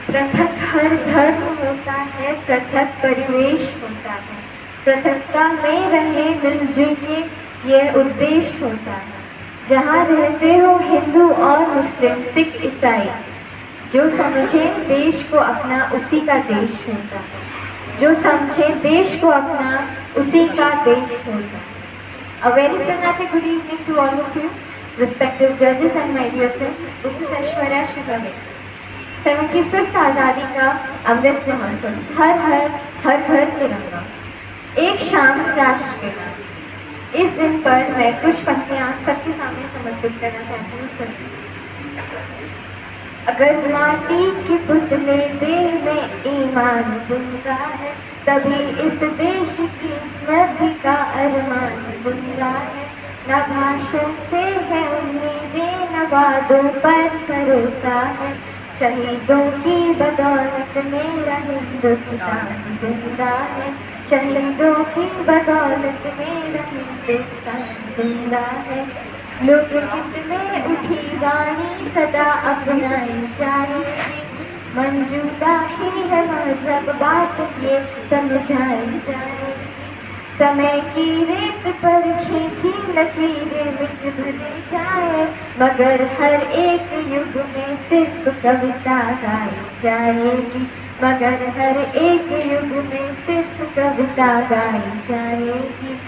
पृथक हर धर्म होता है, पृथक परिवेश होता है, पृथकता में रहे मिलजुल के ये उद्देश्य होता है। जहाँ रहते हो हिंदू और मुस्लिम, सिख, ईसाई, जो समझे देश को अपना उसी का देश होता है, जो समझे देश को अपना उसी का देश होता है। A very fanatic good evening to all of you, respective judges and my dear friends. This is Aishwarya Shivame. 75th आज़ादी का अमृत महोत्सव, हर घर तिरंगा, एक शाम राष्ट्र के नाम। इस दिन पर मैं कुछ पंक्तियां आप सबके सामने समर्पित करना चाहती हूँ। सुनिए। अगर माटी के पुतले देह में ईमान जिंदा है, तभी इस देश की समृद्धि का अरमान जिंदा है। न भाषण से है उम्मीदें, न वादों पर भरोसा है। शहीदों की बदौलत मेरा हिंदुस्तान जिंदा है। शहीदों की बदौलत मेरा हिंदुस्तान जिंदा है। लोकगीत में उठी वाणी सदा अपनाई जाएगी। मंजूदा ही है मजहब, बात ये समझाई जाएगी। समय की रेत पर खींची लकीरें मिट भरी जाए, मगर हर एक युग में सिर्फ कविता गाई जाएगी। मगर हर एक युग में सिर्फ कविता गाई जाएगी।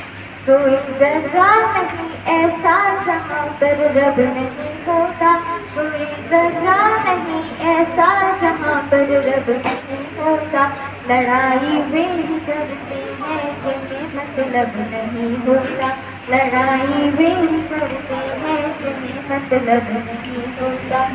कोई जर्रा नहीं ऐसा जहाँ पर रब नहीं होता। कोई जर्रा नहीं ऐसा जहाँ पर रब नहीं होता। लड़ाई वे ही करते हैं जिन्हें मतलब नहीं होता। लड़ाई वे ही करते हैं जिन्हें मतलब नहीं होता।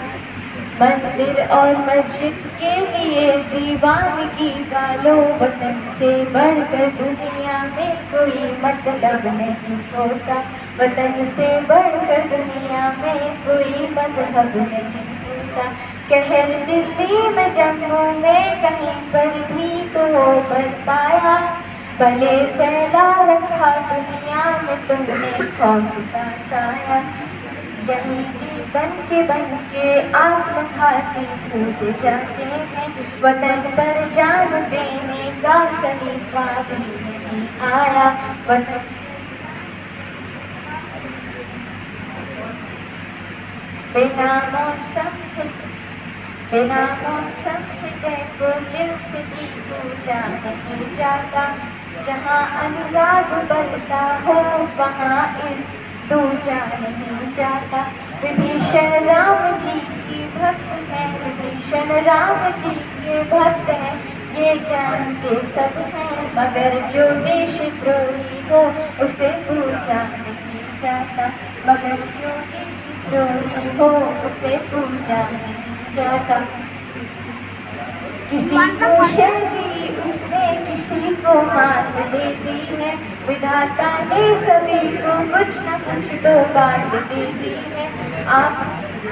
मंदिर और मस्जिद के लिए दीवानगी वालों, वतन से बढ़कर दुनिया में कोई मतलब नहीं होता। वतन से बढ़कर दुनिया में कोई मजहब नहीं होता। कहर दिल्ली में, जम्मू में, कहीं पर भी तो पर पाया। भले फैला रखा दुनिया में तुमने खौफ का साया। शहीदी बन के आत्मघाती कूद जाते हैं। वतन पर जान देने का सलीका भी नहीं आया। वतन बिना मौसम हृदय को दिल से भी पूजा नहीं जाता। जहाँ अनुराग बढ़ता हो वहाँ इस दूजा नहीं जाता। विभीषण राम जी की भक्त है, विभीषण राम जी के भक्त हैं, ये जानते सब हैं। मगर जो देशद्रोही हो उसे पूजा नहीं जाता। मगर जो देशद्रोही हो उसे पूजा नहीं जाता। किसी को शर्गी उसने किसी को मात दे दी है। विधाता ने सभी को कुछ न कुछ तो बांट दे दी है। आप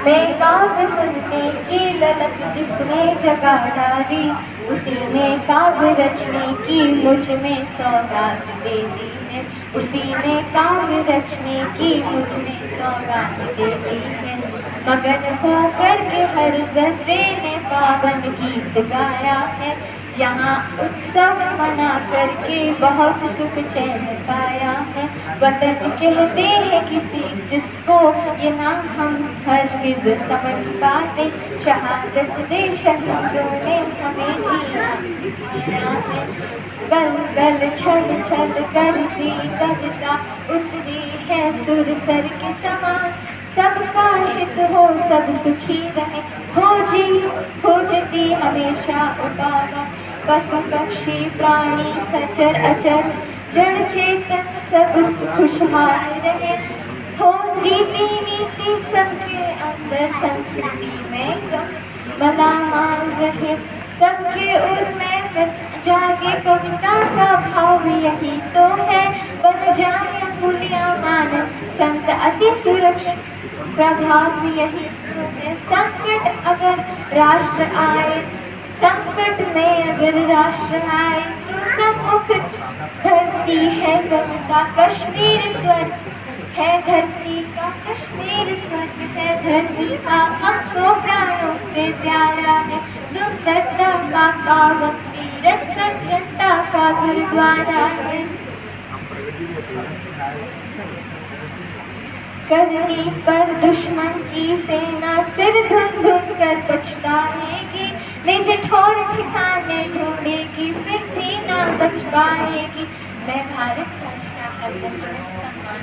में काव्य सुनने की ललक जिसने जगा डाली, उसी ने काव्य रचने की मुझ में सौगात दे दी है। उसी ने काव्य रचने की मुझ में सौगात दे दी है। मगन होकर के हर जर्रे ने पावन गीत गाया है। यहाँ उत्सव मना करके बहुत सुख चैन पाया है। वतन कहते हैं किसी जिसको ये नाम हम हरगिज़ समझ पाते। शहादत दे शहीदों ने हमें जीना सिखाया है। कल कल छल छल करती कविता उतरी है सुर सर के समान। सबका हित हो, सब सुखी रहे, खोजती हमेशा उपादा। पशु पक्षी प्राणी सचर अचर, जड़ चेतन सब खुशहाल रहे। हो रीति नीति सबके अंदर, संस्कृति में मलामाल रहे। सबके उर में जागे कविता का भाव, यही तो है बन जाए मूल्यमान संत अति सुरक्षित प्रभाव, यही तो है। संकट अगर राष्ट्र आए, संकट में अगर राष्ट्र आए तो सम्मुख धरती है कविता। कश्मीर स्वर्ग है धरती का, कश्मीर सुरक्षित है धरती का हमको प्राणों से प्यारा है, सुंदरता का पावन तीरथ सज्जनता का गुरुद्वारा है। करनी पर दुश्मन की सेना सिर धुन धुन कर पछताएगी, निज ठोर ठिकाने ढूंढेगी फिर भी ना बच पाएगी। मैं भारत राष्ट्र का हरदम सम्मान,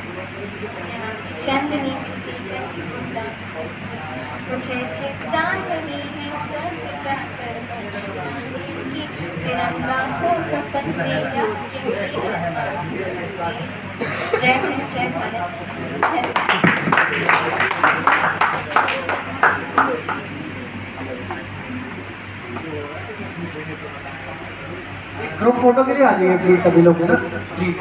यहाँ की चांदनी मिट्टी का मुद्दा, मुझे चिंता नहीं है स्वर्ग जाकर पछताने की, तिरंगा को कफन तेरा क्योंकि आसमान। जय हिंद, जय भारत। ग्रुप फोटो के लिए आ जाइए प्लीज सभी लोग, है ना प्लीज।